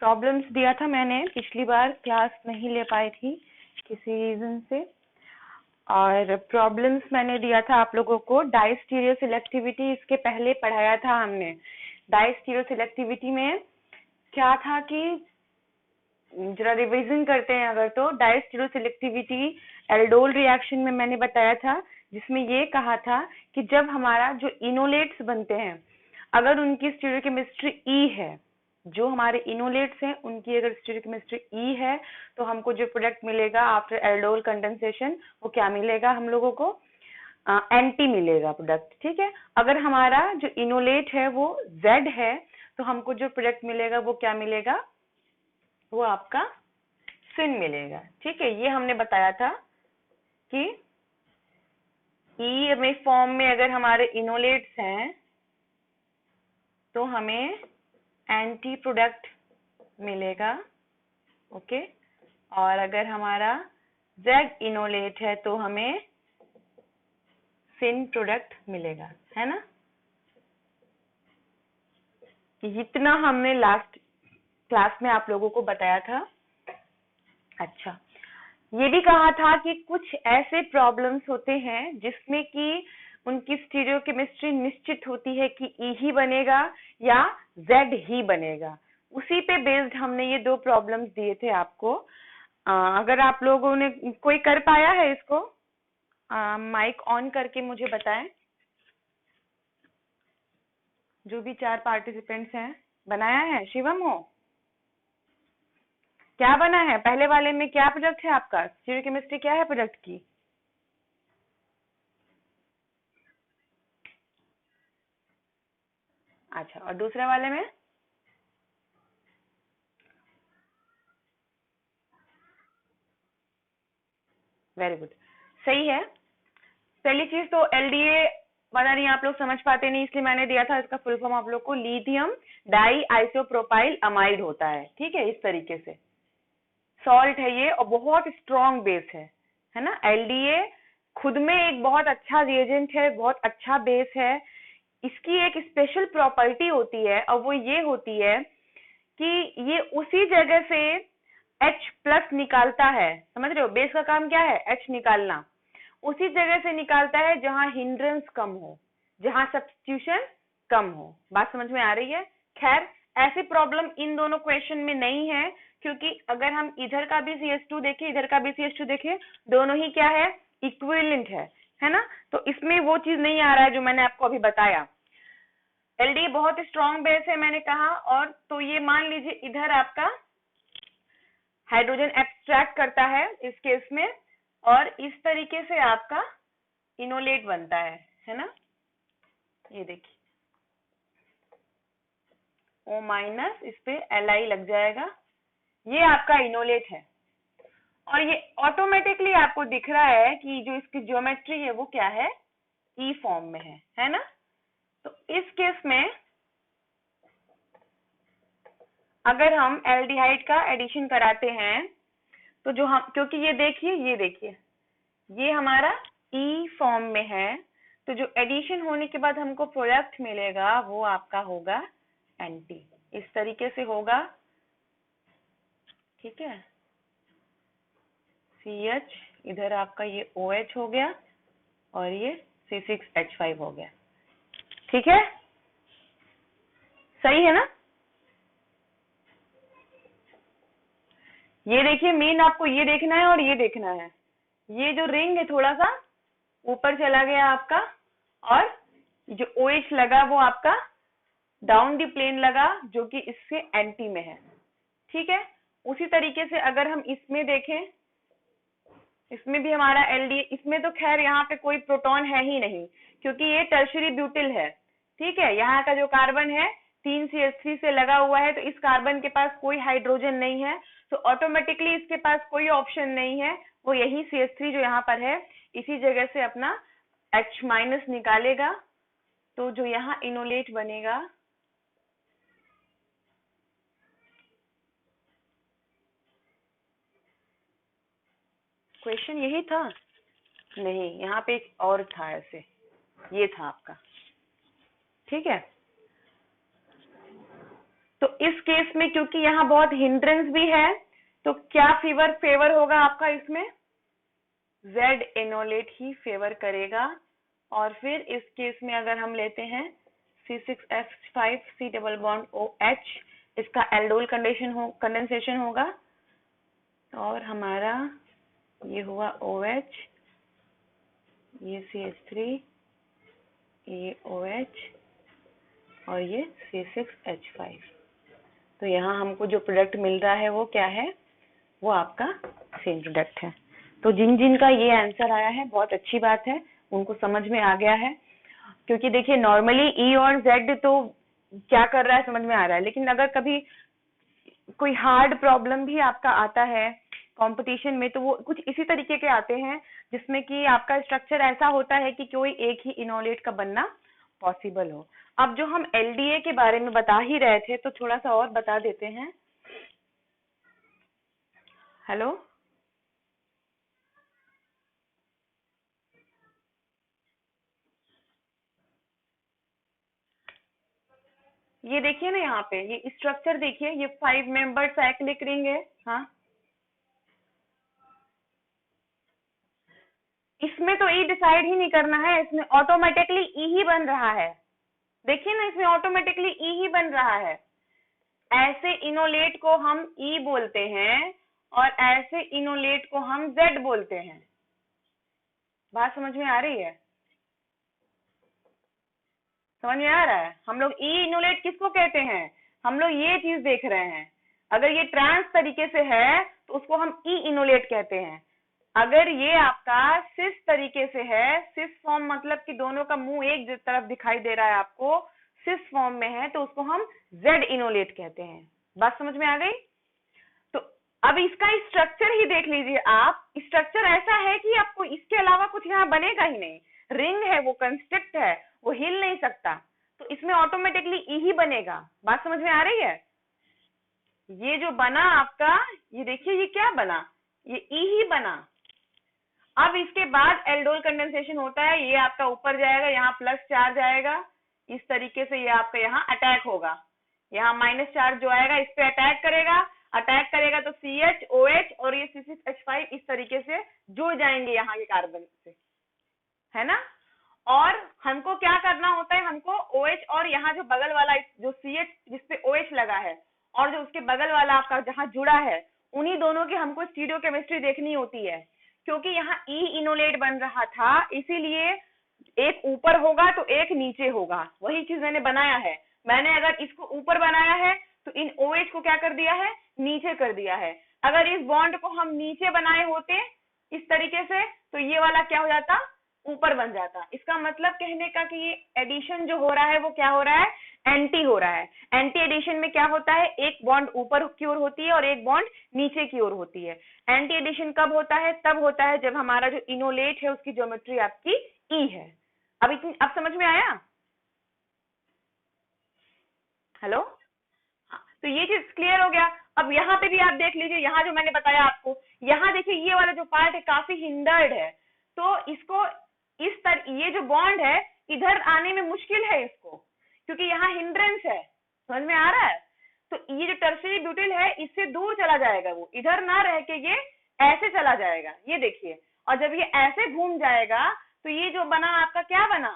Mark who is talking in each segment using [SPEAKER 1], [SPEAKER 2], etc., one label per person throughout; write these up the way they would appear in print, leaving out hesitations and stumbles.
[SPEAKER 1] Problems दिया था मैंने, पिछली बार क्लास नहीं ले पाई थी किसी रीजन से, और प्रॉब्लम्स मैंने दिया था आप लोगों को डाइस्टीरियो सिलेक्टिविटी, इसके पहले पढ़ाया था हमने। डाइस्टीरियो सिलेक्टिविटी में क्या था कि जरा रिवीजन करते हैं अगर, तो डाइस्टीरियो सिलेक्टिविटी एल्डोल रिएक्शन में मैंने बताया था, जिसमें ये कहा था कि जब हमारा जो इनोलेट्स बनते हैं अगर उनकी स्टीरियोकेमिस्ट्री ई है, जो हमारे इनोलेट्स हैं उनकी अगर स्टीरियोकेमिस्ट्री ई है, तो हमको जो प्रोडक्ट मिलेगा आफ्टर एल्डोल कंडेंसेशन वो क्या मिलेगा हम लोगों को, एंटी मिलेगा प्रोडक्ट। ठीक है, अगर हमारा जो इनोलेट है वो जेड है तो हमको जो प्रोडक्ट मिलेगा वो क्या मिलेगा, वो आपका सिन मिलेगा। ठीक है, ये हमने बताया था कि ई में फॉर्म में अगर हमारे इनोलेट्स हैं तो हमें एंटी प्रोडक्ट मिलेगा। ओके, और अगर हमारा जेड इनोलेट है तो हमें सिन प्रोडक्ट मिलेगा, है ना। इतना हमने लास्ट क्लास में आप लोगों को बताया था। अच्छा, ये भी कहा था कि कुछ ऐसे प्रॉब्लम्स होते हैं जिसमें कि उनकी स्टीरियोकेमिस्ट्री निश्चित होती है कि ई ही बनेगा या जेड ही बनेगा। उसी पे बेस्ड हमने ये 2 प्रॉब्लम्स दिए थे आपको। अगर आप लोगों ने कोई कर पाया है इसको, माइक ऑन करके मुझे बताएं। जो भी 4 पार्टिसिपेंट्स हैं, बनाया है? शिवम हो, क्या बना है? पहले वाले में क्या प्रोडक्ट है आपका? स्टीरियोकेमिस्ट्री क्या है प्रोडक्ट की? अच्छा, और दूसरे वाले में? वेरी गुड, सही है। पहली चीज तो एलडीए पता नहीं आप लोग समझ पाते नहीं, इसलिए मैंने दिया था इसका फुल फॉर्म आप लोग को, लिथियम डाई आइसोप्रोपाइल अमाइड होता है। ठीक है, इस तरीके से सॉल्ट है ये और बहुत स्ट्रॉन्ग बेस है ना। एलडीए खुद में एक बहुत अच्छा रिएजेंट है, बहुत अच्छा बेस है। इसकी एक स्पेशल प्रॉपर्टी होती है और वो ये होती है कि ये उसी जगह से H प्लस निकालता है। समझ रहे हो, बेस का काम क्या है? H निकालना। उसी जगह से निकालता है जहां हिंड्रेंस कम हो, जहां सब्स्टिट्यूशन कम हो। बात समझ में आ रही है? खैर, ऐसी प्रॉब्लम इन दोनों क्वेश्चन में नहीं है, क्योंकि अगर हम इधर का भी CH2 देखें, इधर का भी CH2 देखें, दोनों ही क्या है, इक्विवेलेंट है ना। तो इसमें वो चीज नहीं आ रहा है जो मैंने आपको अभी बताया। एलडी बहुत स्ट्रॉन्ग बेस है मैंने कहा, और तो ये मान लीजिए इधर आपका हाइड्रोजन एक्सट्रैक्ट करता है इस केस में, और इस तरीके से आपका इनोलेट बनता है ना। ये देखिए O माइनस, इस पे Li लग जाएगा, ये आपका इनोलेट है। और ये ऑटोमेटिकली आपको दिख रहा है कि जो इसकी ज्योमेट्री है वो क्या है, ई फॉर्म में है ना। तो इस केस में अगर हम एल्डिहाइड का एडिशन कराते हैं तो जो हम, क्योंकि ये देखिए ये हमारा ई फॉर्म में है, तो जो एडिशन होने के बाद हमको प्रोडक्ट मिलेगा वो आपका होगा एंटी, इस तरीके से होगा। ठीक है, CH इधर आपका ये OH हो गया और ये C6H5 हो गया। ठीक है, सही है ना। ये देखिए, मेन आपको ये देखना है और ये देखना है, ये जो रिंग है थोड़ा सा ऊपर चला गया आपका, और जो OH लगा वो आपका डाउन दी प्लेन लगा, जो कि इससे एंटी में है। ठीक है, उसी तरीके से अगर हम इसमें देखें, इसमें भी हमारा एलडी, इसमें तो खैर यहाँ पे कोई प्रोटॉन है ही नहीं क्योंकि ये टर्शरी ब्यूटिल है। ठीक है, यहाँ का जो कार्बन है 3 CH3 से लगा हुआ है, तो इस कार्बन के पास कोई हाइड्रोजन नहीं है, तो ऑटोमेटिकली इसके पास कोई ऑप्शन नहीं है, वो यही CH3 जो यहाँ पर है इसी जगह से अपना H माइनस निकालेगा, तो जो यहाँ इनोलेट बनेगा क्वेश्चन यही था नहीं, यहाँ पे एक और था, ऐसे ये था आपका। ठीक है, तो इस केस में क्योंकि यहाँ बहुत हिंड्रेंस भी है, तो क्या फेवर होगा आपका इसमें? Z इनोलेट ही फेवर करेगा। और फिर इस केस में अगर हम लेते हैं C6H5 C double bond OH, इसका एल्डोल कंडेंसेशन होगा, और हमारा ये हुआ OH, ये CH3, ये OH और ये C6H5। तो यहाँ हमको जो प्रोडक्ट मिल रहा है वो क्या है? वो आपका सेम प्रोडक्ट है। तो जिन जिन का ये आंसर आया है बहुत अच्छी बात है, उनको समझ में आ गया है। क्योंकि देखिए नॉर्मली E और Z तो क्या कर रहा है समझ में आ रहा है, लेकिन अगर कभी कोई हार्ड प्रॉब्लम भी आपका आता है कंपटीशन में, तो वो कुछ इसी तरीके के आते हैं जिसमें कि आपका स्ट्रक्चर ऐसा होता है कि कोई एक ही इनोलेट का बनना पॉसिबल हो। अब जो हम LDA के बारे में बता ही रहे थे, तो थोड़ा सा और बता देते हैं। हेलो, ये देखिए ना यहाँ पे ये स्ट्रक्चर देखिए, ये 5 मेंबर साइक्लिक रिंग है। हाँ, इसमें तो E डिसाइड ही नहीं करना है, इसमें ऑटोमेटिकली E ही बन रहा है। देखिए ना, इसमें ऑटोमेटिकली E ही बन रहा है। ऐसे इनोलेट को हम E बोलते हैं और ऐसे इनोलेट को हम Z बोलते हैं। बात समझ में आ रही है? समझ में आ रहा है? हम लोग ई इनोलेट किसको कहते हैं? हम लोग ये चीज देख रहे हैं। अगर ये ट्रांस तरीके से है तो उसको हम ई इनोलेट कहते हैं। अगर ये आपका सिस तरीके से है, सिस फॉर्म मतलब कि दोनों का मुंह एक तरफ दिखाई दे रहा है आपको, सिस फॉर्म में है, तो उसको हम जेड इनोलेट कहते हैं। बात समझ में आ गई? तो अब इसका स्ट्रक्चर ही देख लीजिए आप। स्ट्रक्चर ऐसा है कि आपको इसके अलावा कुछ यहाँ बनेगा ही नहीं। रिंग है, वो कंस्ट्रक्ट है, वो हिल नहीं सकता, तो इसमें ऑटोमेटिकली ई ही बनेगा। बात समझ में आ रही है? ये जो बना आपका, ये देखिए ये क्या बना, ये ई ही बना। अब इसके बाद एल्डोल कंडेंसेशन होता है, ये आपका ऊपर जाएगा, यहाँ प्लस चार्ज आएगा, इस तरीके से ये आपका यहाँ अटैक होगा। यहाँ माइनस चार्ज जो आएगा इस पे अटैक करेगा तो CH OH और ये C6H5 इस तरीके से जुड़ जाएंगे यहाँ के कार्बन से, है ना। और हमको क्या करना होता है, हमको OH और यहाँ जो बगल वाला जो CH जिसपे OH लगा है और जो उसके बगल वाला आपका जहाँ जुड़ा है, उन्हीं दोनों की हमको स्टीरियोकेमिस्ट्री देखनी होती है। क्योंकि यहाँ ई इनोलेट बन रहा था, इसीलिए एक ऊपर होगा तो एक नीचे होगा। वही चीज मैंने बनाया है। मैंने अगर इसको ऊपर बनाया है तो इन OH को क्या कर दिया है, नीचे कर दिया है। अगर इस बॉन्ड को हम नीचे बनाए होते इस तरीके से, तो ये वाला क्या हो जाता, ऊपर बन जाता। इसका मतलब कहने का कि ये एडिशन जो हो रहा है वो क्या हो रहा है, एंटी हो रहा है। एंटी एडिशन में क्या होता है, एक बॉन्ड ऊपर की ओर होती है और एक बॉन्ड नीचे की ओर होती है। एंटी एडिशन कब होता है, तब होता है जब हमारा जो इनोलेट है उसकी ज्योमेट्री आपकी ई है। अब समझ में आया? हेलो, तो ये चीज क्लियर हो गया। अब यहाँ पे भी आप देख लीजिए, यहाँ जो मैंने बताया आपको, यहाँ देखिए ये वाला जो पार्ट है काफी हिंडर्ड है, तो इसको ये जो बॉन्ड है इधर आने में मुश्किल है इसको, क्योंकि यहाँ हिंड्रेंस है। समझ में आ रहा है? तो ये जो टर्शियरी ब्यूटिल है इससे दूर चला जाएगा, वो इधर ना रह के ये ऐसे चला जाएगा, ये देखिए। और जब ये ऐसे घूम जाएगा तो ये जो बना आपका क्या बना,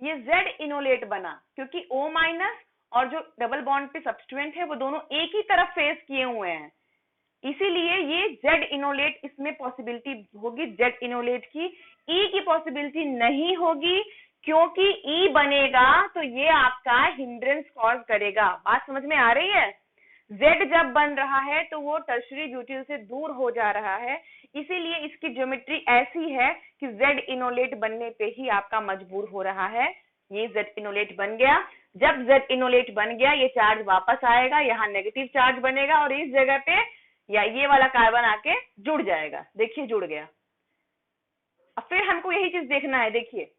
[SPEAKER 1] ये जेड इनोलेट बना, क्योंकि O माइनस और जो डबल बॉन्ड पे सब्स्टिट्यूएंट है वो दोनों एक ही तरफ फेस किए हुए हैं, इसीलिए ये जेड इनोलेट इसमें पॉसिबिलिटी होगी जेड इनोलेट की। ई की पॉसिबिलिटी नहीं होगी, क्योंकि ई बनेगा तो ये आपका हिंड्रेंस कॉज करेगा। बात समझ में आ रही है? जेड जब बन रहा है तो वो टर्शियरी ब्यूटिल से दूर हो जा रहा है, इसीलिए इसकी ज्योमेट्री ऐसी है कि जेड इनोलेट बनने पे ही आपका मजबूर हो रहा है। ये जेड इनोलेट बन गया। जब जेड इनोलेट बन गया, ये चार्ज वापस आएगा, यहाँ नेगेटिव चार्ज बनेगा और इस जगह पे या ये वाला कार्बन आके जुड़ जाएगा। देखिए जुड़ गया। अब फिर हमको यही चीज देखना है। देखिए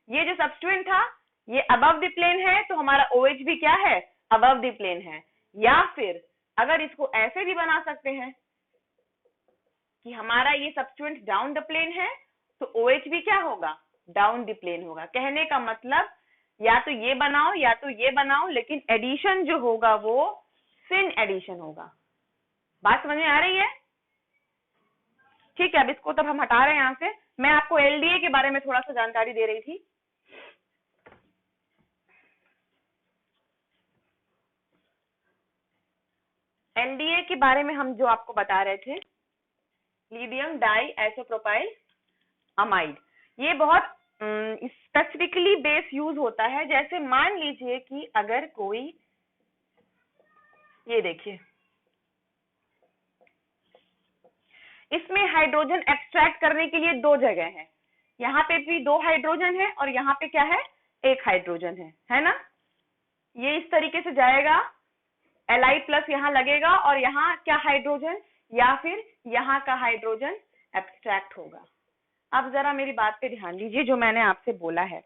[SPEAKER 1] ये जो सब्स्टिट्यूएंट था ये अबव द प्लेन है, तो हमारा OH भी क्या है, अबव द प्लेन है। या फिर अगर इसको ऐसे भी बना सकते हैं कि हमारा ये सब्स्टिट्यूएंट डाउन द प्लेन है, तो OH भी क्या होगा, डाउन द प्लेन होगा। कहने का मतलब या तो ये बनाओ या तो ये बनाओ, लेकिन एडिशन जो होगा वो सिन एडिशन होगा। बात समझ में आ रही है? ठीक है, अब इसको तब हम हटा रहे हैं यहां से। मैं आपको एलडीए के बारे में थोड़ा सा जानकारी दे रही थी। एलडीए के बारे में हम जो आपको बता रहे थे, लिथियम डाई आइसोप्रोपाइल अमाइड, ये बहुत स्पेसिफिकली बेस यूज होता है। जैसे मान लीजिए कि अगर कोई, ये देखिए इसमें हाइड्रोजन एक्सट्रैक्ट करने के लिए दो जगह है, यहाँ पे भी दो हाइड्रोजन है और यहाँ पे क्या है, एक हाइड्रोजन है ना। ये इस तरीके से जाएगा, Li प्लस यहाँ लगेगा और यहाँ क्या हाइड्रोजन, या फिर यहाँ का हाइड्रोजन एब्स्ट्रैक्ट होगा। अब जरा मेरी बात पे ध्यान दीजिए, जो मैंने आपसे बोला है,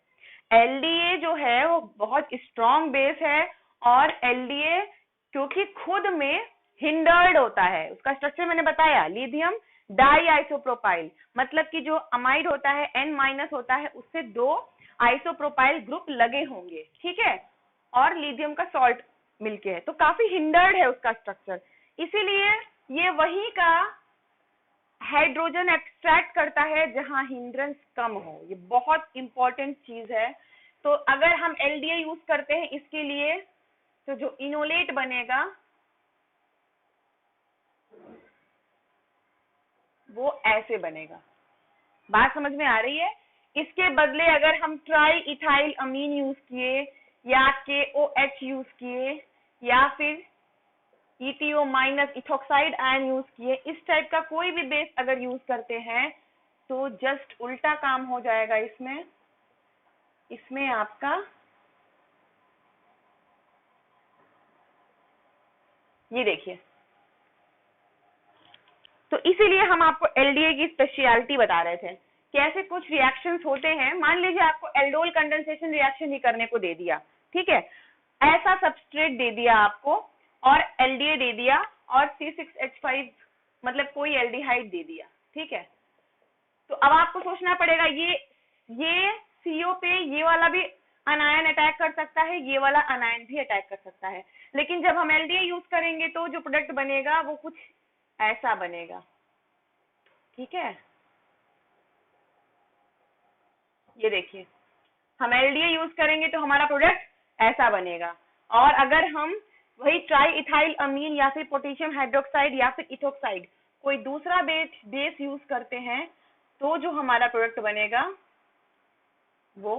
[SPEAKER 1] एलडीए जो है वो बहुत स्ट्रॉन्ग बेस है, और एलडीए क्योंकि खुद में हिंडर्ड होता है, उसका स्ट्रक्चर मैंने बताया, लिथियम डाई आइसोप्रोपाइल, मतलब कि जो अमाइड होता है N माइनस होता है, उससे दो आइसोप्रोपाइल ग्रुप लगे होंगे, ठीक है, और लिथियम का सॉल्ट मिलके है, तो काफी हिंडर्ड है उसका स्ट्रक्चर। इसीलिए ये वही का हाइड्रोजन एक्सट्रैक्ट करता है जहां हिंड्रेंस कम हो। ये बहुत इंपॉर्टेंट चीज है। तो अगर हम एलडीए यूज करते हैं इसके लिए, तो जो इनोलेट बनेगा वो ऐसे बनेगा। बात समझ में आ रही है? इसके बदले अगर हम ट्राई इथाइल अमीन यूज किए, या KOH यूज किए, या फिर ETO minus ethoxide ion use किए, इस टाइप का कोई भी बेस अगर यूज करते हैं, तो जस्ट उल्टा काम हो जाएगा। इसमें आपका ये देखिए, तो इसीलिए हम आपको एलडीए की स्पेशलिटी बता रहे थे कि ऐसे कुछ रिएक्शंस होते हैं। मान लीजिए आपको एल्डोल कंडेंसेशन रिएक्शन ही करने को दे दिया, ठीक है, ऐसा सबस्ट्रेट दे दिया आपको और एलडीए दे दिया और C6H5 मतलब कोई एल्डिहाइड दे दिया, ठीक है, तो अब आपको सोचना पड़ेगा, ये CO पे ये वाला भी अनायन अटैक कर सकता है, ये वाला अनायन भी अटैक कर सकता है, लेकिन जब हम एलडीए यूज करेंगे तो जो प्रोडक्ट बनेगा वो कुछ ऐसा बनेगा, ठीक है। ये देखिए, हम एलडीए यूज करेंगे तो हमारा प्रोडक्ट ऐसा बनेगा, और अगर हम वही ट्राई इथाइल अमीन या फिर पोटेशियम हाइड्रोक्साइड या फिर इथोक्साइड कोई दूसरा बेस यूज करते हैं, तो जो हमारा प्रोडक्ट बनेगा वो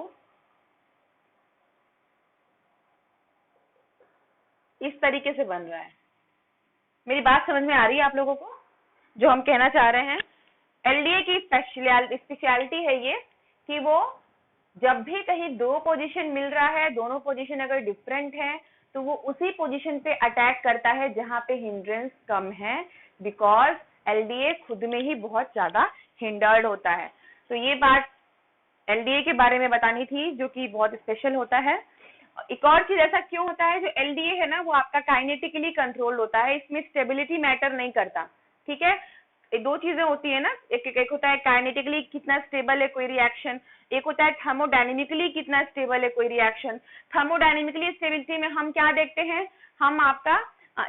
[SPEAKER 1] इस तरीके से बन रहा है। मेरी बात समझ में आ रही है आप लोगों को? जो हम कहना चाह रहे हैं, एलडीए की स्पेशलिटी है ये कि वो जब भी कहीं दो पोजीशन मिल रहा है, दोनों पोजीशन अगर डिफरेंट है, तो वो उसी पोजीशन पे अटैक करता है जहां पे हिंड्रेंस कम है, बिकॉज एलडीए खुद में ही बहुत ज्यादा हिंडर्ड होता है। तो ये बात एलडीए के बारे में बतानी थी, जो कि बहुत स्पेशल होता है। एक और चीज, ऐसा क्यों होता है, जो एलडीए है ना वो आपका काइनेटिकली कंट्रोल होता है, इसमें स्टेबिलिटी मैटर नहीं करता, ठीक है। दो चीजें होती है ना, एक होता है काइनेटिकली कितना स्टेबल है कोई रिएक्शन, एक होता है थर्मोडायनेमिकली कितना स्टेबल है कोई रिएक्शन। थर्मोडायनेमिकली स्टेबिलिटी में हम क्या देखते हैं, हम आपका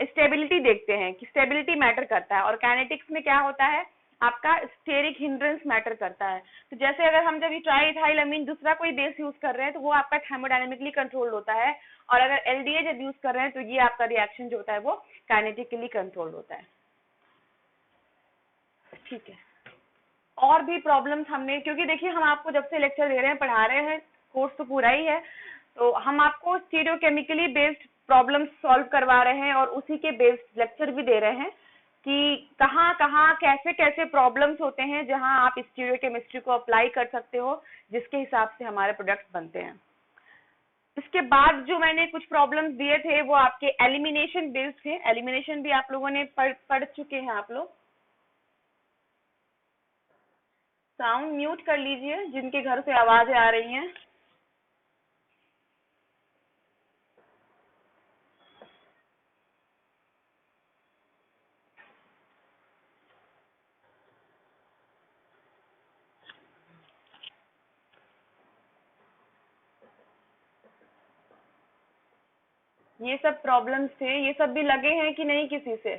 [SPEAKER 1] स्टेबिलिटी देखते हैं कि स्टेबिलिटी मैटर करता है, और काइनेटिक्स में क्या होता है, आपका स्टेरिक हिंड्रेंस मैटर करता है। तो जैसे अगर हम जब ट्राई इथाइल अमीन दूसरा कोई बेस यूज कर रहे हैं तो वो आपका थर्मोडायनेमिकली कंट्रोल होता है, और अगर एलडीए जब यूज कर रहे हैं तो ये आपका रिएक्शन जो होता है वो काइनेटिकली कंट्रोल होता है, ठीक है। और भी प्रॉब्लम्स हमने, क्योंकि देखिए हम आपको जब से लेक्चर दे रहे हैं, पढ़ा रहे हैं, कोर्स तो पूरा ही है, तो हम आपको स्टीरियोकेमिकली बेस्ड प्रॉब्लम्स सॉल्व करवा रहे हैं और उसी के बेस्ड लेक्चर भी दे रहे हैं कि कहाँ कहाँ कैसे कैसे प्रॉब्लम्स होते हैं जहां आप स्टीरियोकेमिस्ट्री को अप्लाई कर सकते हो, जिसके हिसाब से हमारे प्रोडक्ट्स बनते हैं। इसके बाद जो मैंने कुछ प्रॉब्लम्स दिए थे वो आपके एलिमिनेशन बेस्ड थे। एलिमिनेशन भी आप लोगों ने पढ़ चुके हैं आप लोग। साउंड म्यूट कर लीजिए जिनके घर से आवाजें आ रही हैं। ये सब प्रॉब्लम्स थे, ये सब भी लगे हैं कि नहीं किसी से?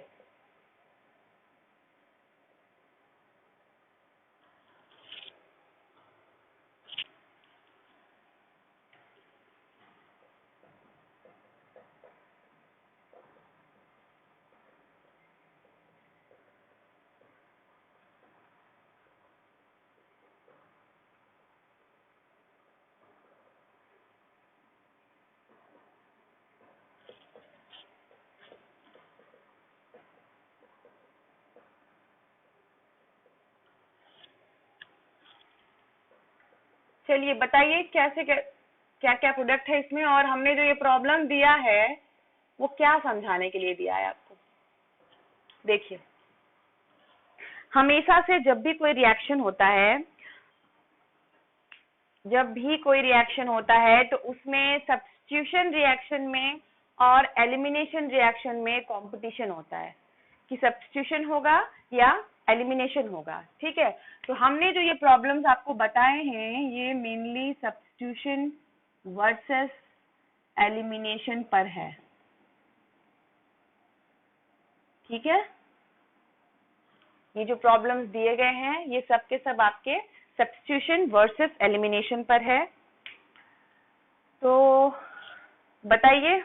[SPEAKER 1] चलिए बताइए कैसे क्या क्या प्रोडक्ट है इसमें, और हमने जो ये प्रॉब्लम दिया है वो क्या समझाने के लिए दिया है आपको। देखिए, हमेशा से जब भी कोई रिएक्शन होता है, तो उसमें सब्स्टिट्यूशन रिएक्शन में और एलिमिनेशन रिएक्शन में कंपटीशन होता है कि सब्स्टिट्यूशन होगा या एलिमिनेशन होगा। ठीक है, तो हमने जो ये प्रॉब्लम्स आपको बताए हैं ये मेनली सब्स्टिट्यूशन वर्सेस एलिमिनेशन पर है। ठीक है, ये जो प्रॉब्लम्स दिए गए हैं ये सब के सब आपके सब्स्टिट्यूशन वर्सेस एलिमिनेशन पर है। तो बताइए,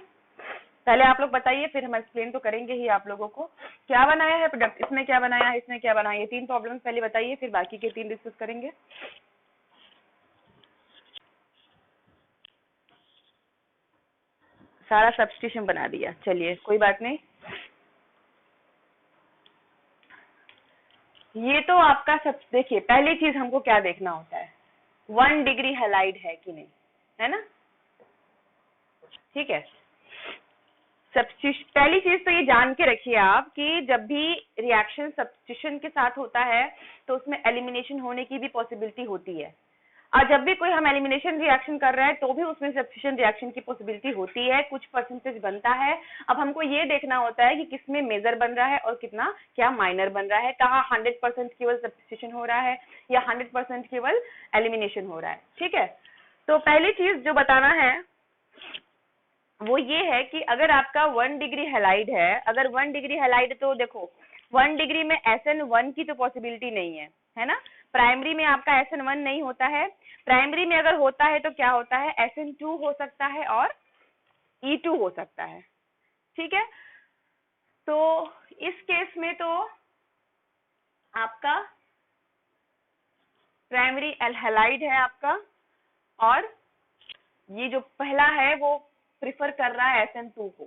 [SPEAKER 1] पहले आप लोग बताइए, फिर हम एक्सप्लेन तो करेंगे ही आप लोगों को क्या बनाया है प्रोडक्ट, इसमें क्या बनाया है, इसमें क्या बनाया है। ये 3 प्रॉब्लम्स पहले बताइए, फिर बाकी के 3 डिस्कस करेंगे। सारा सब्स्टिट्यूशन बना दिया, चलिए कोई बात नहीं। ये तो आपका सब, देखिए पहली चीज हमको क्या देखना होता है, 1 डिग्री हैलाइड है कि नहीं, है ना। ठीक है, पहली चीज तो ये जान के रखिए आप कि जब भी रिएक्शन सब्स्टिट्यूशन के साथ होता है तो उसमें एलिमिनेशन होने की भी पॉसिबिलिटी होती है, और जब भी कोई हम एलिमिनेशन रिएक्शन कर रहे हैं तो भी उसमें सब्स्टिट्यूशन रिएक्शन की पॉसिबिलिटी होती है, कुछ परसेंटेज बनता है। अब हमको ये देखना होता है कि किसमें मेजर बन रहा है और कितना क्या माइनर बन रहा है, कहाँ 100% केवल सब्स्टिट्यूशन हो रहा है या 100% केवल एलिमिनेशन हो रहा है। ठीक है, तो पहली चीज जो बताना है वो ये है कि अगर आपका 1 डिग्री हैलाइड है, अगर 1 डिग्री हैलाइड, तो देखो 1 डिग्री में SN1 की तो पॉसिबिलिटी नहीं है ना। प्राइमरी में आपका SN1 नहीं होता है, प्राइमरी में अगर होता है तो क्या होता है, SN2 हो सकता है और E2 हो सकता है। ठीक है, तो इस केस में तो आपका प्राइमरी हैलाइड है आपका, और ये जो पहला है वो प्रिफर कर रहा है SN2 को।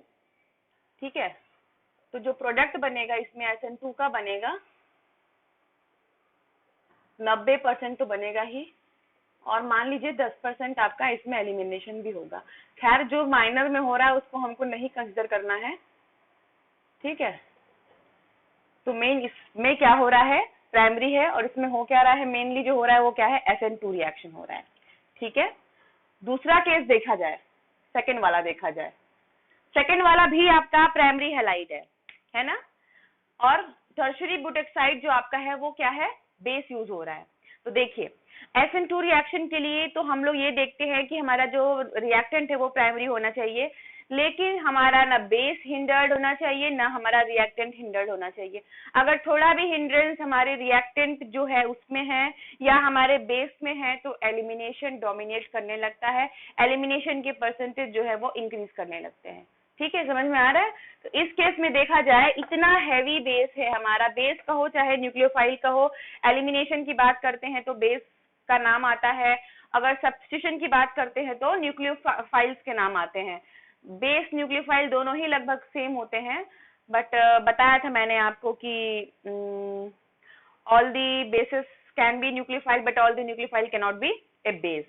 [SPEAKER 1] ठीक है, तो जो प्रोडक्ट बनेगा इसमें SN2 का बनेगा 90% तो बनेगा ही, और मान लीजिए 10% आपका इसमें एलिमिनेशन भी होगा। खैर जो माइनर में हो रहा है उसको हमको नहीं कंसिडर करना है। ठीक है, तो मेन इसमें क्या हो रहा है, प्राइमरी है, और इसमें हो क्या रहा है, मेनली जो हो रहा है वो क्या है, SN2 रिएक्शन हो रहा है। ठीक है, दूसरा केस देखा जाए, सेकेंड वाला देखा जाए, सेकेंड वाला भी आपका प्राइमरी हैलाइड है ना, और टर्शियरी बुटेक्साइड जो आपका है वो क्या है, बेस यूज हो रहा है। तो देखिए SN2 रिएक्शन के लिए तो हम लोग ये देखते हैं कि हमारा जो रिएक्टेंट है वो प्राइमरी होना चाहिए, लेकिन हमारा ना बेस हिंडर्ड होना चाहिए ना हमारा रिएक्टेंट हिंडर्ड होना चाहिए। अगर थोड़ा भी हिंड्रेंस हमारे रिएक्टेंट जो है उसमें है या हमारे बेस में है तो एलिमिनेशन डोमिनेट करने लगता है, एलिमिनेशन के परसेंटेज जो है वो इंक्रीज करने लगते हैं। ठीक है, समझ में आ रहा है। तो इस केस में देखा जाए इतना हैवी बेस है हमारा, बेस कहो चाहे न्यूक्लियोफाइल कहो, एलिमिनेशन की बात करते हैं तो बेस का नाम आता है, अगर सब्स्टिट्यूशन की बात करते हैं तो न्यूक्लियोफाइल्स के नाम आते हैं। बेस न्यूक्लियोफाइल दोनों ही लगभग सेम होते हैं, बट बताया था मैंने आपको कि all the basis can be nucleophile but all the nucleophile can not be A base.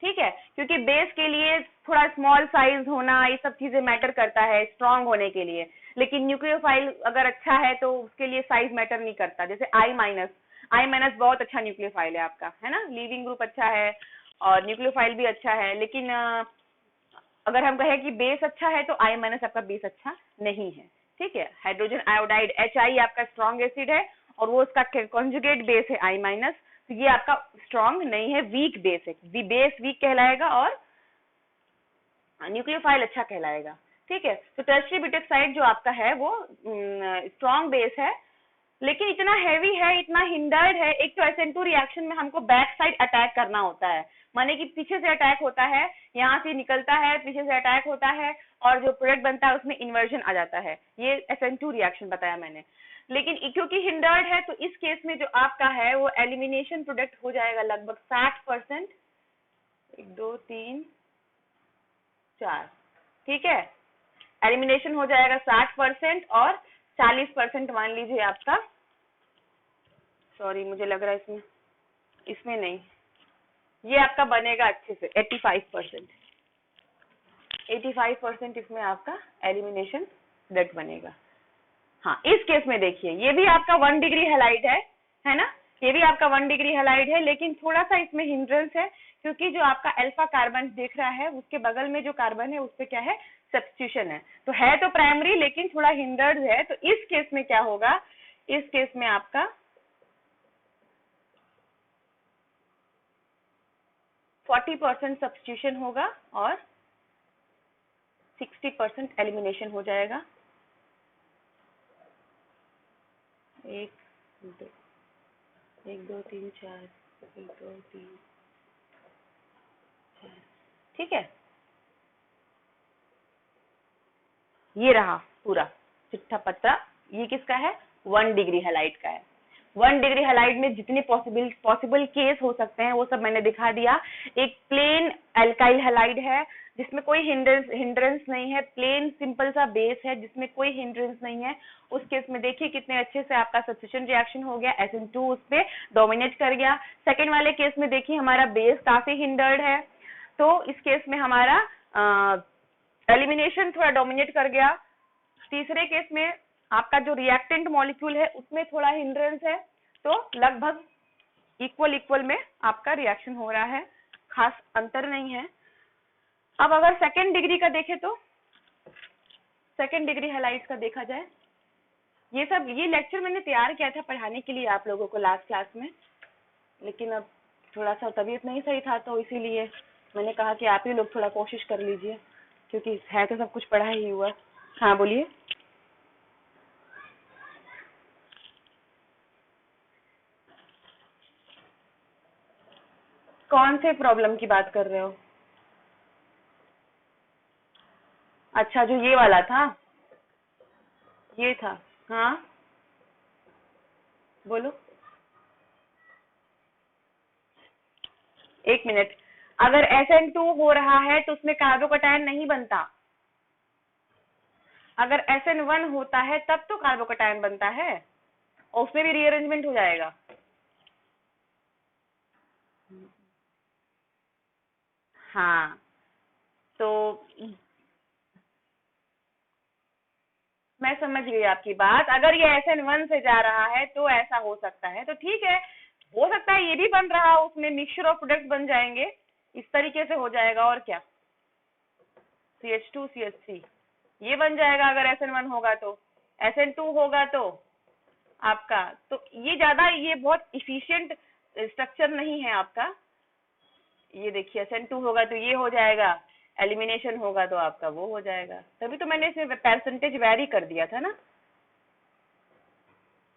[SPEAKER 1] ठीक है, क्योंकि बेस के लिए थोड़ा स्मॉल साइज होना ये सब चीजें मैटर करता है स्ट्रांग होने के लिए, लेकिन न्यूक्लियोफाइल अगर अच्छा है तो उसके लिए साइज मैटर नहीं करता। जैसे I- बहुत अच्छा न्यूक्लियोफाइल है आपका, है ना, लीविंग ग्रुप अच्छा है और न्यूक्लियोफाइल भी अच्छा है, लेकिन अगर हम कहें कि बेस अच्छा है तो I- आपका बेस अच्छा नहीं है। ठीक है, हाइड्रोजन आयोडाइड HI आपका स्ट्रॉन्ग एसिड है और वो उसका कॉन्जुगेट बेस है I-, तो ये आपका स्ट्रॉन्ग नहीं है, वीक बेस है, बेस वीक कहलाएगा और न्यूक्लियोफाइल अच्छा कहलाएगा। ठीक है। तो टर्शियरी ब्यूटेक साइड जो आपका है वो स्ट्रॉन्ग बेस है, लेकिन इतना हैवी है, इतना हिंडर्ड है। एक तो SN2 रिएक्शन में हमको बैक साइड अटैक करना होता है, माने कि पीछे से अटैक होता है, यहाँ से निकलता है, पीछे से अटैक होता है, और जो प्रोडक्ट बनता है उसमें इन्वर्जन आ जाता है। ये SN2 रिएक्शन बताया मैंने। लेकिन क्योंकि हिंडर्ड है तो इस केस में जो आपका है वो एलिमिनेशन प्रोडक्ट हो जाएगा लगभग 60%। 1 2 3 4, ठीक है। एलिमिनेशन हो जाएगा 60% और 40% मान लीजिए आपका, सॉरी मुझे लग रहा है इसमें नहीं, ये आपका बनेगा अच्छे से 85%। 85% इसमें आपका एलिमिनेशन प्रोडक्ट बनेगा। हाँ, इस केस में देखिए ये भी आपका 1 डिग्री हैलाइड है ना, ये भी आपका 1 डिग्री हैलाइड है, लेकिन थोड़ा सा इसमें हिंड्रेंस है, क्योंकि जो आपका अल्फा कार्बन देख रहा है उसके बगल में जो कार्बन है उसपे क्या है, सब्स्टिट्यूशन है तो प्राइमरी लेकिन थोड़ा हिंडर्ड है। तो इस केस में क्या होगा, इस केस में आपका 40% सब्स्टिट्यूशन होगा और 60% एलिमिनेशन हो जाएगा। 1 2 3 4, 1 2 3 4, ठीक है। ये रहा पूरा चिट्ठा पत्रा, ये किसका है, 1 डिग्री हैलाइड का है। 1 डिग्री हैलाइड में जितने पॉसिबल केस हो सकते हैं वो सब मैंने दिखा दिया। एक प्लेन अल्काइल हैलाइड है जिसमें कोई हिंड्रेंस नहीं है, प्लेन सिंपल सा बेस है जिसमें कोई हिंड्रेंस नहीं है। उस केस में देखिए कितने अच्छे से आपका सब्स्टिट्यूशन रिएक्शन हो गया, SN2 उस पे डोमिनेट कर गया। सेकेंड वाले केस में देखिए हमारा बेस काफी हिंडर्ड है, तो इस केस में हमारा एलिमिनेशन थोड़ा डोमिनेट कर गया। तीसरे केस में आपका जो रिएक्टेंट मॉलिक्यूल है उसमें थोड़ा हिंड्रेंस है, तो लगभग इक्वल में आपका रिएक्शन हो रहा है, खास अंतर नहीं है। अब अगर सेकेंड डिग्री का देखें तो सेकेंड डिग्री हैलाइड्स का देखा जाए, ये लेक्चर मैंने तैयार किया था पढ़ाने के लिए आप लोगों को लास्ट क्लास में, लेकिन अब थोड़ा सा तबीयत नहीं सही था तो इसीलिए मैंने कहा कि आप ही लोग थोड़ा कोशिश कर लीजिए, क्योंकि है तो सब कुछ पढ़ा ही हुआ। हाँ बोलिए। कौन से प्रॉब्लम की बात कर रहे हो? अच्छा, जो ये वाला था, ये था, हाँ बोलो। 1 मिनट, अगर SN2 हो रहा है तो उसमें कार्बोकैटायन नहीं बनता, अगर SN1 होता है तब तो कार्बोकैटायन बनता है और उसमें भी रीअरेंजमेंट हो जाएगा। हाँ, तो मैं समझ गई आपकी बात। अगर ये SN1 से जा रहा है तो ऐसा हो सकता है, तो ठीक है, हो सकता है ये भी बन रहा हो, उसमें मिक्सचर ऑफ प्रोडक्ट बन जाएंगे, इस तरीके से हो जाएगा। और क्या, CH2 CH3 ये बन जाएगा अगर SN1 होगा तो। SN2 होगा तो आपका, तो ये ज्यादा, ये बहुत इफिशिएंट स्ट्रक्चर नहीं है आपका। ये देखिए SN2 होगा तो ये हो जाएगा, एलिमिनेशन होगा तो आपका वो हो जाएगा, तभी तो मैंने इसमें परसेंटेज वैरी कर दिया था ना।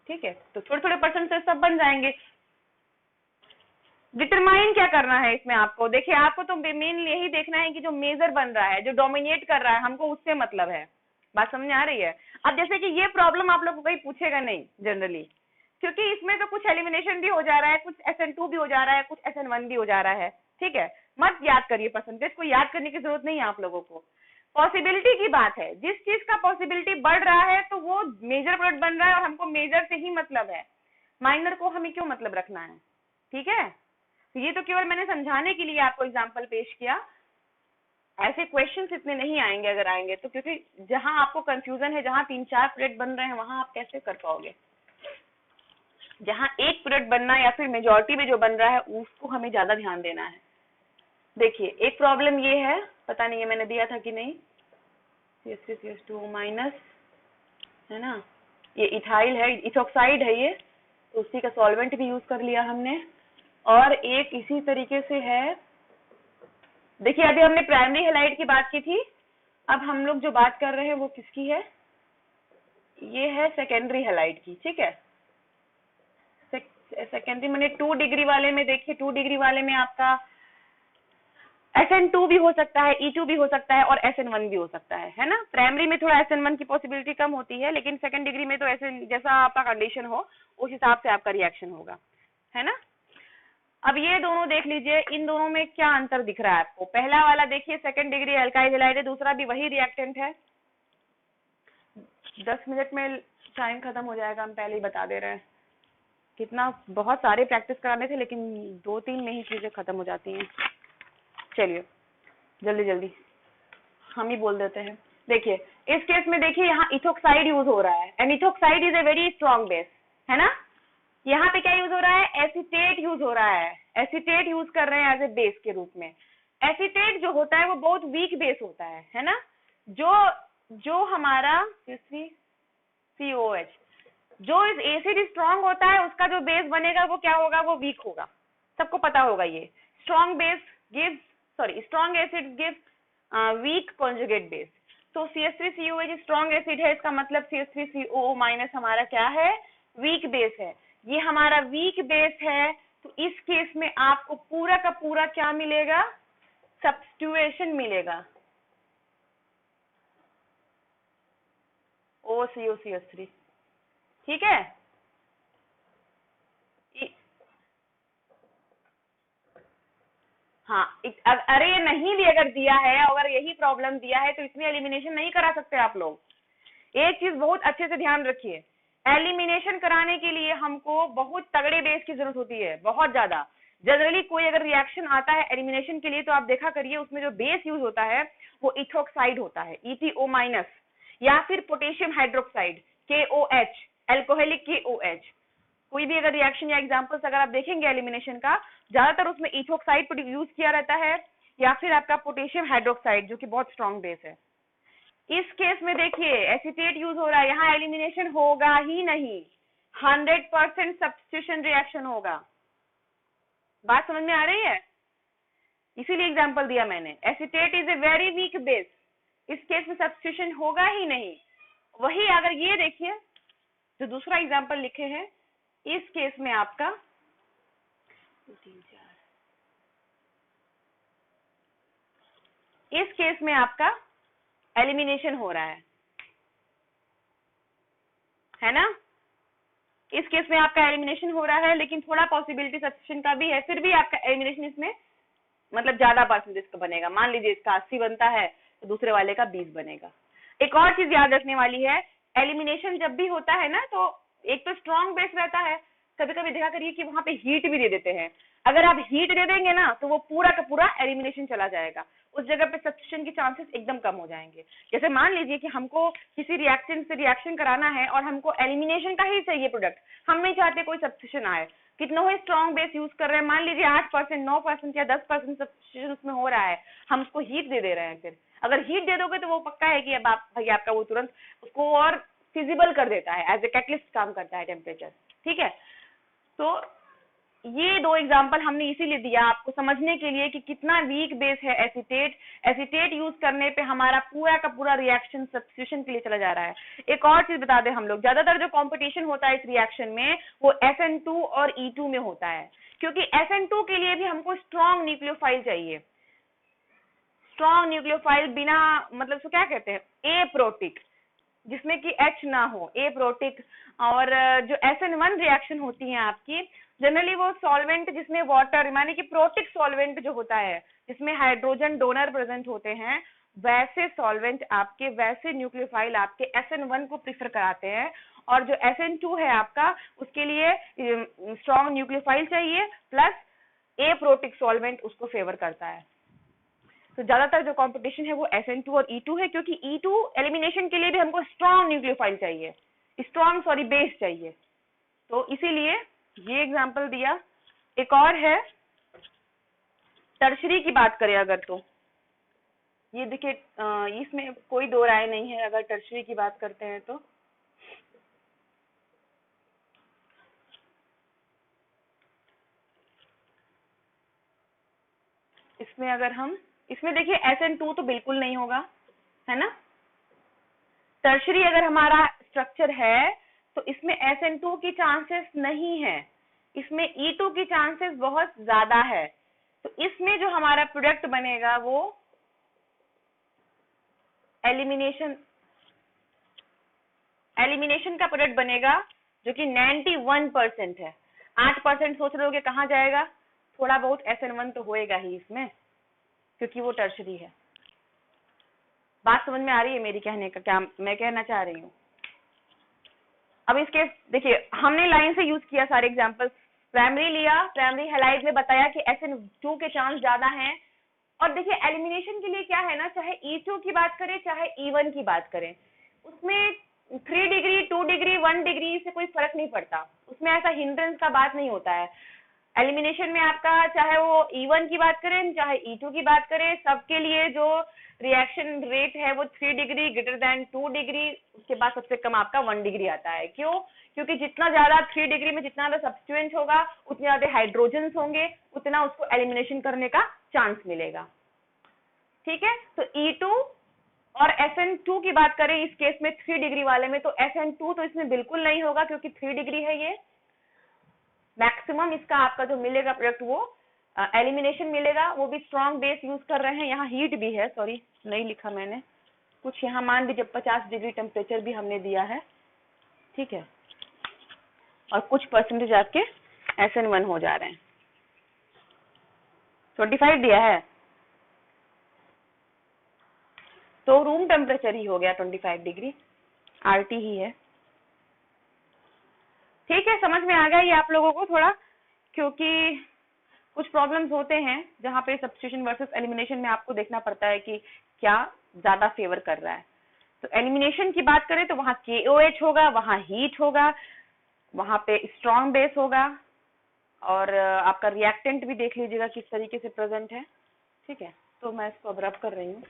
[SPEAKER 1] ठीक है, तो थोड़े थोड़े परसेंट से सब बन जाएंगे। डिटरमाइन क्या करना है इसमें आपको, देखिए आपको तो मेन यही देखना है कि जो मेजर बन रहा है, जो डोमिनेट कर रहा है, हमको उससे मतलब है। बात समझ आ रही है? अब जैसे कि ये प्रॉब्लम आप लोग को कहीं पूछेगा नहीं जनरली, क्योंकि इसमें तो कुछ एलिमिनेशन भी हो जा रहा है, कुछ SN2 भी हो जा रहा है, कुछ SN1 भी हो जा रहा है। ठीक है, मत याद करिए, परसेंटेज को याद करने की जरूरत नहीं है आप लोगों को। पॉसिबिलिटी की बात है, जिस चीज का पॉसिबिलिटी बढ़ रहा है तो वो मेजर प्रोडक्ट बन रहा है और हमको मेजर से ही मतलब है, माइनर को हमें क्यों मतलब रखना है। ठीक है, तो ये तो केवल मैंने समझाने के लिए आपको एग्जाम्पल पेश किया। ऐसे क्वेश्चंस इतने नहीं आएंगे, अगर आएंगे तो, क्योंकि जहां आपको कंफ्यूजन है, जहां 3-4 प्रोडक्ट बन रहे हैं वहां आप कैसे कर पाओगे। जहां एक प्रोडक्ट बनना या फिर मेजोरिटी में जो बन रहा है उसको हमें ज्यादा ध्यान देना है। देखिए एक प्रॉब्लम ये है, पता नहीं है मैंने दिया था कि नहीं, CH3 CH2 माइनस है ना, ये इथाइल है, इथोक्साइड है ये, तो उसी का सॉल्वेंट भी यूज कर लिया हमने। और एक इसी तरीके से है, देखिए अभी हमने प्राइमरी हैलाइड की बात की थी, अब हम लोग जो बात कर रहे हैं वो किसकी है, ये है सेकेंडरी हैलाइड की, ठीक है। सेकेंडरी मैंने 2 डिग्री वाले में देखिए, 2 डिग्री वाले में आपका SN2 भी हो सकता है, E2 भी हो सकता है और SN1 भी हो सकता है ना। प्राइमरी में थोड़ा SN1 की पॉसिबिलिटी कम होती है, लेकिन सेकंड डिग्री में तो ऐसे जैसा आपका कंडीशन हो उस हिसाब से आपका रिएक्शन होगा, है ना। अब ये दोनों देख लीजिए, इन दोनों में क्या अंतर दिख रहा है आपको। पहला वाला देखिए सेकंड डिग्री अल्काइल हैलाइड है, दूसरा भी वही रिएक्टेंट है। 10 मिनट में टाइम खत्म हो जाएगा, हम पहले ही बता दे रहे हैं। कितना बहुत सारे प्रैक्टिस कराने थे, लेकिन 2-3 में ही चीजें खत्म हो जाती हैं। चलिए जल्दी जल्दी हम ही बोल देते हैं। देखिए इस केस में देखिए यहाँ इथोक्साइड यूज हो रहा है, and ethoxide is a very strong base, है ना। यहाँ पे क्या यूज हो रहा है, एसीटेट यूज हो रहा है, एसीटेट यूज कर रहे हैं एज ए बेस के रूप में। एसीटेट जो होता है वो बहुत वीक बेस होता है ना। जो हमारा COH, जो इस एसिड स्ट्रॉन्ग होता है उसका जो बेस बनेगा वो क्या होगा, वो वीक होगा, सबको पता होगा ये। Strong base gives, sorry strong acid gives weak conjugate base. तो CH3COH स्ट्रॉन्ग एसिड है, इसका मतलब CH3COO- हमारा क्या है, वीक बेस है। ये हमारा वीक बेस है, तो इस केस में आपको पूरा का पूरा क्या मिलेगा, सब्स्टिट्यूएशन मिलेगा, OCO-CH3, ठीक है। हाँ अरे ये नहीं भी अगर दिया है, अगर यही प्रॉब्लम दिया है तो इसमें एलिमिनेशन नहीं करा सकते आप लोग। एक चीज बहुत अच्छे से ध्यान रखिए, एलिमिनेशन कराने के लिए हमको बहुत तगड़े बेस की जरूरत होती है, बहुत ज्यादा। जनरली कोई अगर रिएक्शन आता है एलिमिनेशन के लिए तो आप देखा करिए उसमें जो बेस यूज होता है वो इथोक्साइड होता है, ETO-, या फिर potassium hydroxide KOH, alcoholic KOH। कोई भी अगर रिएक्शन या एग्जांपल्स अगर आप देखेंगे एलिमिनेशन का, ज्यादातर उसमें इथोक्साइड यूज किया रहता है, या फिर आपका पोटेशियम हाइड्रोक्साइड जो कि बहुत स्ट्रॉन्ग बेस है। इस केस में देखिए एसीटेट यूज हो रहा है, यहाँ एलिमिनेशन होगा ही नहीं, 100% सब्स्टिट्यूशन रिएक्शन होगा। बात समझ में आ रही है, इसीलिए एग्जांपल दिया मैंने। Acetate is a very weak base, इस केस में सब्स्टिट्यूशन होगा ही नहीं। वही अगर ये देखिए जो दूसरा एग्जांपल लिखे हैं, इस केस में आपका 3-4, इस केस में आपका एलिमिनेशन हो रहा है ना। इस केस में आपका एलिमिनेशन हो रहा है, लेकिन थोड़ा पॉसिबिलिटी सब्स्टिट्यूशन का भी है, फिर भी आपका एलिमिनेशन इसमें मतलब ज्यादा परसेंटेज का बनेगा। मान लीजिए इसका 80 बनता है तो दूसरे वाले का 20 बनेगा। एक और चीज याद रखने वाली है, एलिमिनेशन जब भी होता है ना तो एक तो स्ट्रॉन्ग बेस रहता है, कभी कभी देखा करिए कि वहां पे हीट भी दे देते हैं। अगर आप हीट दे देंगे ना तो वो पूरा का पूरा एलिमिनेशन चला जाएगा, उस जगह पे सब्स्टिट्यूशन के चांसेस एकदम कम हो जाएंगे। जैसे मान लीजिए कि हमको किसी रिएक्शन से रिएक्शन कराना है और हमको एलिमिनेशन का ही चाहिए प्रोडक्ट, हम नहीं चाहते कोई सब्स्टिट्यूशन आए, कितना ही स्ट्रॉन्ग बेस यूज कर रहे हैं, मान लीजिए 8%, 9% या 10% सब्स्टिट्यूशन उसमें हो रहा है, हम उसको हीट दे दे रहे हैं। फिर अगर हीट दे दोगे तो वो पक्का है कि अब आप भैया आपका वो तुरंत उसको और फिजिबल कर देता है, एज ए कैटलिस्ट काम करता है टेम्परेचर, ठीक है। तो ये 2 एग्जांपल हमने इसीलिए दिया आपको समझने के लिए कि कितना वीक बेस है एसीटेट। एसीटेट यूज करने पे हमारा पूरा का पूरा रिएक्शन सब्स्टिट्यूशन के लिए चला जा रहा है। एक और चीज बता दें हम लोग, ज्यादातर जो कंपटीशन होता है इस रिएक्शन में वो SN2 और E2 में होता है, क्योंकि SN2 के लिए भी हमको स्ट्रॉन्ग न्यूक्लियोफाइल चाहिए। स्ट्रॉन्ग न्यूक्लियोफाइल बिना मतलब उसको क्या कहते हैं, एप्रोटिक, जिसमें कि H ना हो, एप्रोटिक। और जो SN1 रिएक्शन होती है आपकी, जनरली वो सॉल्वेंट जिसमें वाटर माने कि प्रोटिक सॉल्वेंट जो होता है जिसमें हाइड्रोजन डोनर प्रेजेंट होते हैं, वैसे सॉल्वेंट आपके, वैसे न्यूक्लियोफाइल आपके SN1 को प्रीफर कराते हैं। और जो SN2 है आपका, उसके लिए स्ट्रॉन्ग न्यूक्लियोफाइल चाहिए प्लस एप्रोटिक सॉल्वेंट उसको फेवर करता है। तो ज्यादातर जो कंपटीशन है वो SN2 और E2 है, क्योंकि E2 एलिमिनेशन के लिए भी हमको स्ट्रॉन्ग न्यूक्लियोफाइल चाहिए, स्ट्रॉन्ग सॉरी बेस चाहिए, तो इसीलिए ये एग्जांपल दिया। एक और है टर्शरी की बात करें अगर, तो ये देखिए इसमें कोई दो राय नहीं है अगर टर्शरी की बात करते हैं तो। इसमें अगर हम, इसमें देखिए SN2 तो बिल्कुल नहीं होगा, है ना। टर्शरी अगर हमारा स्ट्रक्चर है तो इसमें SN2 की चांसेस नहीं है, इसमें E2 की चांसेस बहुत ज्यादा है। तो इसमें जो हमारा प्रोडक्ट बनेगा वो एलिमिनेशन का प्रोडक्ट बनेगा, जो कि 91% है। 8% सोच रहे हो कि कहाँ जाएगा, थोड़ा बहुत SN1 तो होएगा ही इसमें, क्योंकि वो टर्शरी है। बात समझ में आ रही है मेरी कहने का, क्या मैं कहना चाह रही हूँ। अब इसके देखिए, हमने लाइन से यूज किया सारे एग्जांपल्स। प्राइमरी लिया, प्राइमरी हैलाइड में बताया कि SN2 के चांस ज्यादा हैं। और देखिए एलिमिनेशन के लिए क्या है ना, चाहे E2 की बात करें चाहे E1 की बात करें, उसमें 3 डिग्री 2 डिग्री 1 डिग्री से कोई फर्क नहीं पड़ता, उसमें ऐसा हिंड्रेंस का बात नहीं होता है। एलिमिनेशन में आपका चाहे वो E1 की बात करें चाहे E2 की बात करें, सबके लिए जो रिएक्शन रेट है वो 3 डिग्री ग्रेटर देन 2 डिग्री, उसके बाद सबसे कम आपका 1 डिग्री आता है। क्यों? क्योंकि जितना ज्यादा 3 डिग्री में जितना ज्यादा सब्स्टिट्यूएंट होगा, उतने ज्यादा हाइड्रोजन होंगे, उतना उसको एलिमिनेशन करने का चांस मिलेगा। ठीक है, तो E2 और SN2 की बात करें इस केस में 3 डिग्री वाले में, तो SN2 तो इसमें बिल्कुल नहीं होगा क्योंकि 3 डिग्री है ये। मैक्सिमम इसका आपका जो मिलेगा प्रोडक्ट वो एलिमिनेशन मिलेगा, वो भी स्ट्रॉन्ग बेस यूज कर रहे हैं। यहाँ हीट भी है, सॉरी नहीं लिखा मैंने कुछ, यहाँ मान लीजिए 50 डिग्री टेम्परेचर भी हमने दिया है, ठीक है, और कुछ परसेंटेज आपके SN1 हो जा रहे हैं। 25 दिया है तो रूम टेम्परेचर ही हो गया 25 डिग्री, RT ही है। ठीक है, समझ में आ गया ये आप लोगों को थोड़ा, क्योंकि कुछ प्रॉब्लम्स होते हैं जहां पे सब्स्टिट्यूशन वर्सेस एलिमिनेशन में आपको देखना पड़ता है कि क्या ज्यादा फेवर कर रहा है। तो एलिमिनेशन की बात करें तो वहां KOH होगा, वहां हीट होगा, वहां पे स्ट्रॉन्ग बेस होगा, और आपका रिएक्टेंट भी देख लीजिएगा किस तरीके से प्रेजेंट है। ठीक है, तो मैं इसको अब रब कर रही हूँ।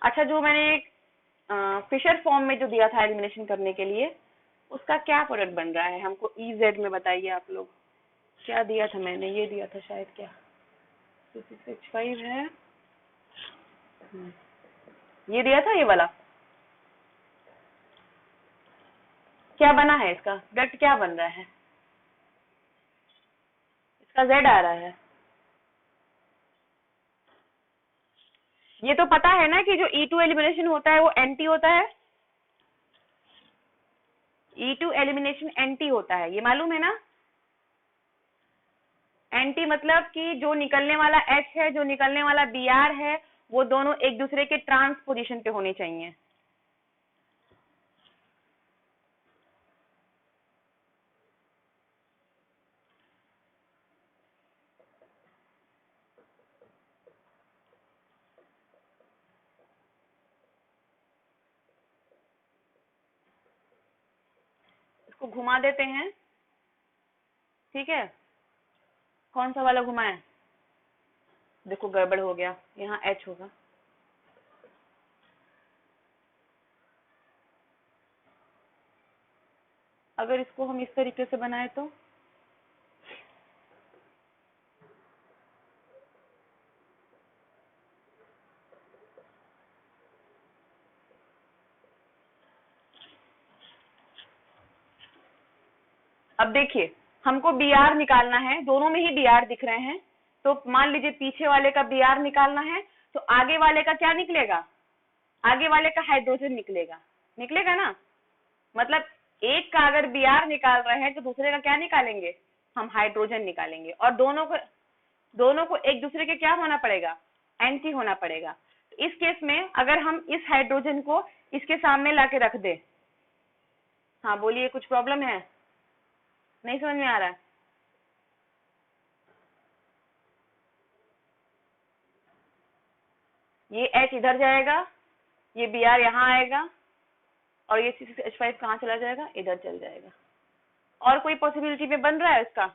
[SPEAKER 1] अच्छा, जो मैंने फिशर फॉर्म में जो दिया था एलिमिनेशन करने के लिए, उसका क्या प्रोडक्ट बन रहा है हमको EZ में बताइए आप लोग। क्या दिया था मैंने, ये दिया था शायद, क्या 6H5 है, ये दिया था, ये वाला क्या बना है, इसका प्रोडक्ट क्या बन रहा है, इसका Z आ रहा है। ये तो पता है ना कि जो E2 एलिमिनेशन होता है वो एंटी होता है, E2 एलिमिनेशन एंटी होता है, ये मालूम है ना। एंटी मतलब कि जो निकलने वाला H है, जो निकलने वाला Br है, वो दोनों एक दूसरे के ट्रांस पोजीशन पे होने चाहिए। इसको घुमा देते हैं, ठीक है, कौन सा वाला घुमाएं, देखो गड़बड़ हो गया, यहाँ H होगा। अगर इसको हम इस तरीके से बनाए तो अब देखिए, हमको Br निकालना है, दोनों में ही Br दिख रहे हैं, तो मान लीजिए पीछे वाले का Br निकालना है, तो आगे वाले का क्या निकलेगा, आगे वाले का हाइड्रोजन निकलेगा, निकलेगा ना। मतलब एक का अगर Br निकाल रहे हैं तो दूसरे का क्या निकालेंगे, हम हाइड्रोजन निकालेंगे, और दोनों को एक दूसरे के क्या होना पड़ेगा, एंटी होना पड़ेगा। तो इस केस में अगर हम इस हाइड्रोजन को इसके सामने लाके रख दे, हाँ बोलिए, कुछ प्रॉब्लम है, नहीं समझ में आ रहा है। ये H इधर जाएगा, ये Br यहाँ आएगा, और ये C6H5 कहाँ चला जाएगा, इधर चल जाएगा। और कोई पॉसिबिलिटी में बन रहा है इसका,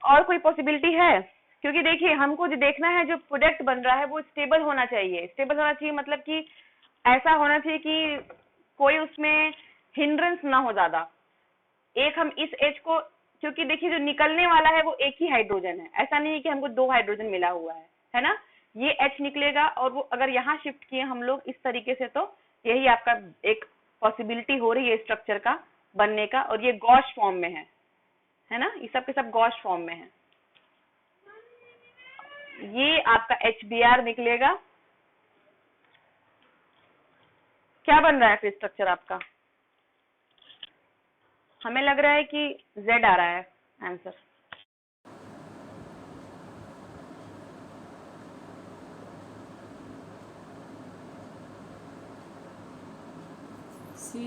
[SPEAKER 1] और कोई पॉसिबिलिटी है, क्योंकि देखिए हमको जो देखना है, जो प्रोडक्ट बन रहा है वो स्टेबल होना चाहिए। स्टेबल होना चाहिए मतलब कि ऐसा होना चाहिए कि कोई उसमें हिंड्रेंस ना हो ज्यादा। एक हम इस H को, क्योंकि देखिए जो निकलने वाला है वो एक ही हाइड्रोजन है, ऐसा नहीं है कि हमको 2 हाइड्रोजन मिला हुआ है है ना। ये H निकलेगा और वो अगर यहाँ शिफ्ट किए हम लोग इस तरीके से, तो यही आपका एक पॉसिबिलिटी हो रही है स्ट्रक्चर का बनने का, और ये गॉश फॉर्म में है ना, ये सब के सब गॉश फॉर्म में है। ये आपका HBr निकलेगा। क्या बन रहा है फिर स्ट्रक्चर आपका? हमें लग रहा है कि Z आ रहा है आंसर।
[SPEAKER 2] C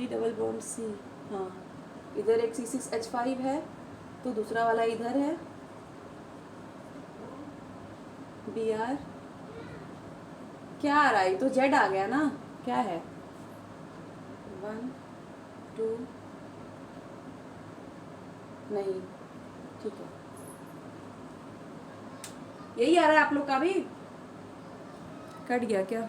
[SPEAKER 2] C। हाँ, इधर एक C6H5 है तो दूसरा वाला इधर है Br। क्या आ रहा है? तो Z आ गया ना, क्या है 1 2 नहीं, ठीक है, यही आ रहा है आप लोग का भी। कट गया क्या?